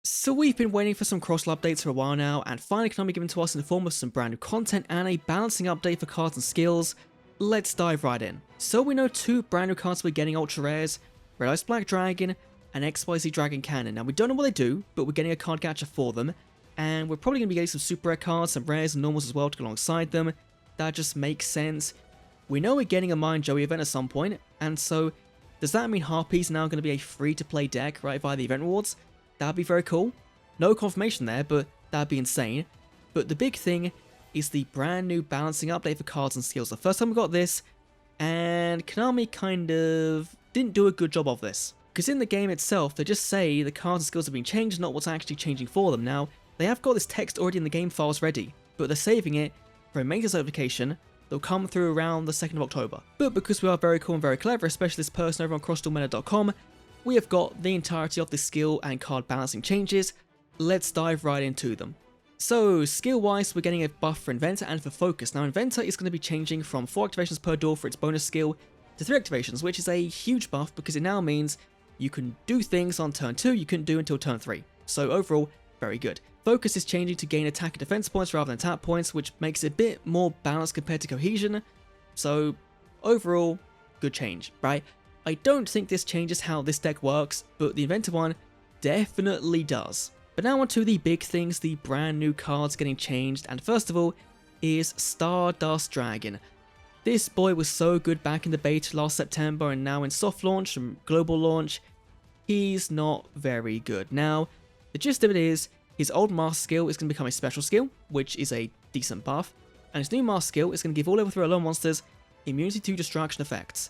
So we've been waiting for some crossl updates for a while now, and finally can be given to us in the form of some brand new content and a balancing update for cards and skills. Let's dive right in. So we know two brand new cards we're getting ultra rares, Red Ice Black Dragon and XYZ Dragon Cannon. Now we don't know what they do, but we're getting a card catcher for them, and we're probably going to be getting some super rare cards, some rares and normals as well to go alongside them. That just makes sense. We know we're getting a Mind Joey event at some point, and so does that mean Harpy's now going to be a free to play deck right via the event rewards? That'd be very cool. No confirmation there, but that'd be insane. But the big thing is the brand new balancing update for cards and skills. The first time we got this, and Konami kind of didn't do a good job of this. Because in the game itself, they just say the cards and skills have been changed, not what's actually changing for them. Now, they have got this text already in the game files ready, but they're saving it for a maintenance notification that'll come through around the 2nd of October. But because we are very cool and very clever, especially this person over on crossduelmeta.com, we have got the entirety of the skill and card balancing changes. Let's dive right into them. So, skill-wise, we're getting a buff for Inventor and for Focus. Now, Inventor is going to be changing from 4 activations per duel for its bonus skill to 3 activations, which is a huge buff because it now means you can do things on turn 2 you couldn't do until turn 3. So, overall, very good. Focus is changing to gain attack and defense points rather than tap points, which makes it a bit more balanced compared to Cohesion. So, overall, good change, right? I don't think this changes how this deck works, but the Inventor one definitely does. But now on to the big things, the brand new cards getting changed, and first of all is Stardust Dragon. This boy was so good back in the beta last September, and now in soft launch and global launch, he's not very good. Now, the gist of it is, his old master skill is going to become a special skill, which is a decent buff, and his new master skill is going to give all level 3 alone monsters immunity to destruction effects,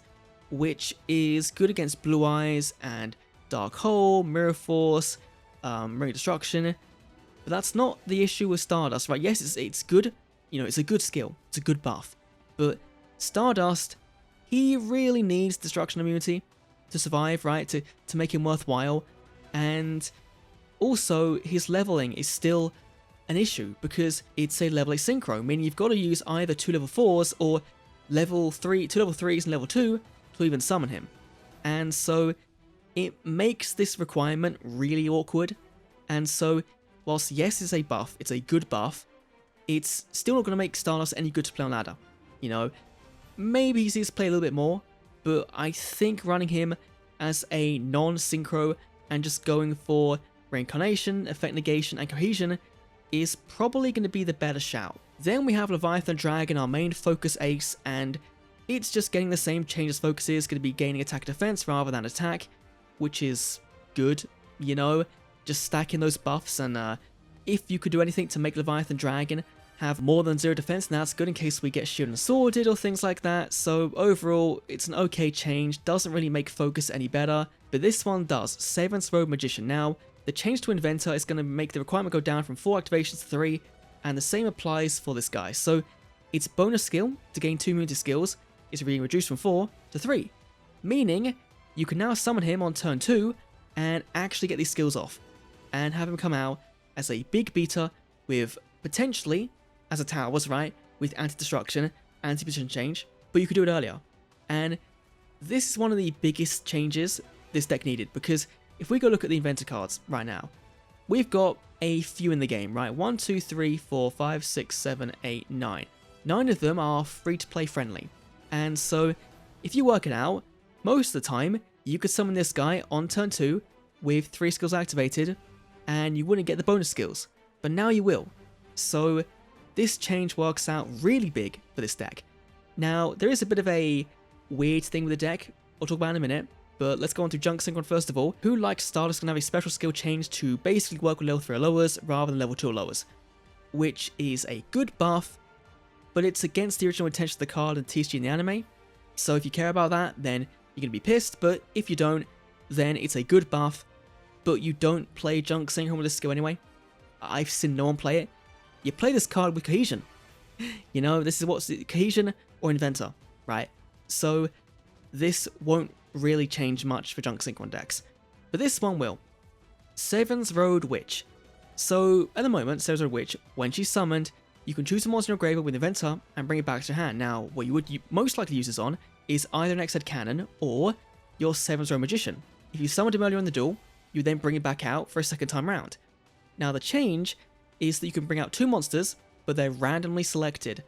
which is good against Blue Eyes and Dark Hole, Mirror Force, Ring of Destruction. But that's not the issue with Stardust, right? Yes, it's good, you know, it's a good skill, it's a good buff. But Stardust, he really needs destruction immunity to survive, right? To make him worthwhile. And also, his leveling is still an issue because it's a level 8 synchro, meaning you've got to use either 2 level 4s or level 3, 2 level 3s and level 2 to even summon him. And so it makes this requirement really awkward. And so whilst yes, it's a buff, it's a good buff, it's still not going to make Stardust any good to play on ladder. You know, maybe he needs to play a little bit more, but I think running him as a non-synchro and just going for reincarnation, effect negation and cohesion is probably going to be the better shout. Then we have Leviathan Dragon, our main focus ace, and it's just getting the same change as focus is, going to be gaining attack defense rather than attack, which is good, you know, just stacking those buffs. And if you could do anything to make Leviathan Dragon have more than 0 defense, then that's good in case we get Shield and Sworded or things like that. So overall, it's an okay change, doesn't really make focus any better, but this one does. Seventh Road Magician. Now, the change to Inventor is going to make the requirement go down from 4 activations to 3, and the same applies for this guy. So its bonus skill to gain 2 immunity skills is being reduced from 4 to 3, meaning you can now summon him on turn 2 and actually get these skills off, and have him come out as a big beater with potentially, as a towers, right, with anti-destruction, anti-position change, but you could do it earlier. And this is one of the biggest changes this deck needed, because if we go look at the Inventor cards right now, we've got a few in the game, right? 1, 2, 3, 4, 5, 6, 7, 8, 9. 9 of them are free-to-play friendly. And so, if you work it out, most of the time, you could summon this guy on turn 2 with 3 skills activated, and you wouldn't get the bonus skills. But now you will. So, this change works out really big for this deck. Now, there is a bit of a weird thing with the deck, I'll talk about in a minute, but let's go on to Junk Synchron first of all. Who, like Stardust, can have a special skill change to basically work with level 3 or lowers rather than level 2 or lowers, which is a good buff, but it's against the original intention of the card and TCG in the anime. So if you care about that, then you're going to be pissed, but if you don't, then it's a good buff, but you don't play Junk Synchron with this skill anyway. I've seen no one play it. You play this card with Cohesion. You know, this is what's Cohesion or Inventor, right? So this won't really change much for Junk Synchron decks, but this one will. Seven's Road Witch. So at the moment, Seven's Road Witch, when she's summoned, you can choose a monster in your graveyard with Inventor and bring it back to your hand. Now, what you would most likely use this on is either an X-Head Cannon or your Seven's Road Magician. If you summoned him earlier in the duel, you then bring it back out for a second time round. Now the change is that you can bring out 2 monsters, but they're randomly selected,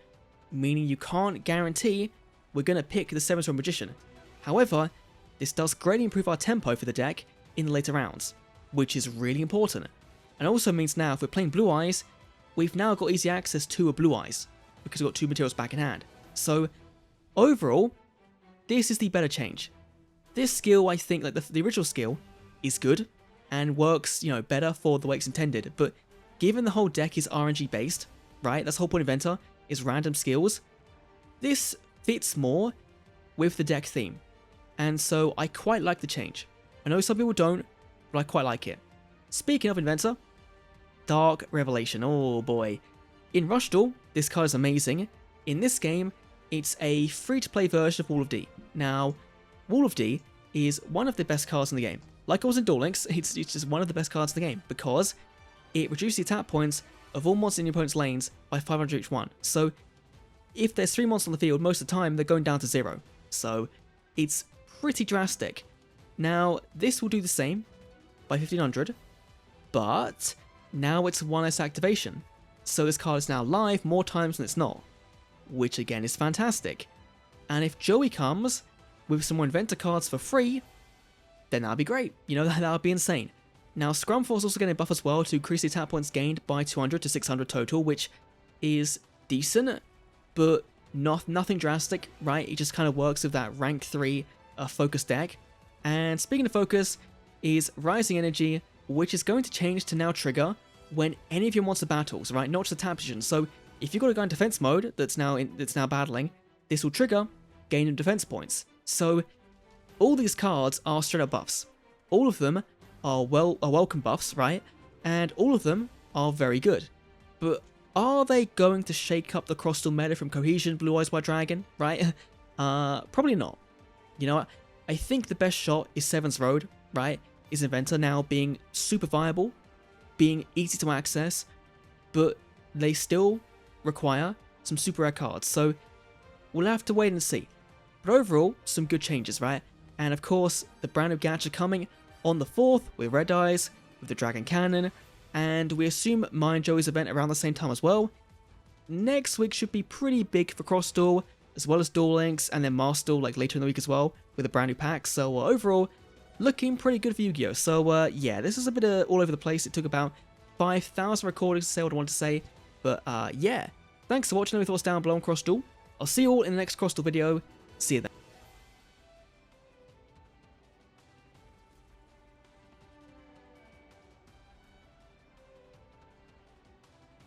meaning you can't guarantee we're going to pick the 7th row Magician. However, this does greatly improve our tempo for the deck in the later rounds, which is really important. And also means now if we're playing Blue Eyes, we've now got easy access to a Blue Eyes, because we've got 2 materials back in hand. So overall, this is the better change. This skill, I think, like the original skill, is good and works, you know, better for the way it's intended. But given the whole deck is RNG based, right? That's the whole point of Inventor, is random skills. This fits more with the deck theme. And so I quite like the change. I know some people don't, but I quite like it. Speaking of Inventor, Dark Revelation. Oh boy. In Rush Duel, this card is amazing. In this game, it's a free-to-play version of Wall of D. Now, Wall of D is one of the best cards in the game. Like it was in Duel Links, it's just one of the best cards in the game because it reduces the attack points of all monsters in your opponent's lanes by 500 each one. So if there's 3 monsters on the field, most of the time they're going down to 0. So it's pretty drastic. Now, this will do the same by 1500, but now it's 1S activation. So this card is now live more times than it's not, which again is fantastic. And if Joey comes with some more Inventor cards for free, then that'd be great. You know, that would be insane. Now, Scrumforce also getting a buff as well to increase the attack points gained by 200 to 600 total, which is decent, but nothing drastic, right? It just kind of works with that rank 3 focus deck. And speaking of focus, is Rising Energy, which is going to change to now trigger when any of your monster battles, right? Not just attack position. So if you've got to go in defense mode that's now battling, this will trigger gain of defense points. So all these cards are straight up buffs. All of them are welcome buffs, right? And all of them are very good. But are they going to shake up the Cross-Duel meta from Cohesion, Blue Eyes White Dragon, right? Probably not. You know what? I think the best shot is Seven's Road, right? Is Inventor now being super viable, being easy to access, but they still require some super rare cards. So we'll have to wait and see. But overall, some good changes, right? And of course, the brand new gadget coming on the 4th with Red Eyes, with the Dragon Cannon, and we assume Mine Joey's event around the same time as well. Next week should be pretty big for Cross Duel, as well as Duel Links, and then Master Duel like later in the week as well, with a brand new pack. So overall, looking pretty good for Yu-Gi-Oh! So yeah, this is a bit all over the place. It took about 5,000 recordings to say what I wanted to say, but yeah. Thanks for watching. Let me know your thoughts down below on Cross Duel. I'll see you all in the next Cross Duel video. See you then.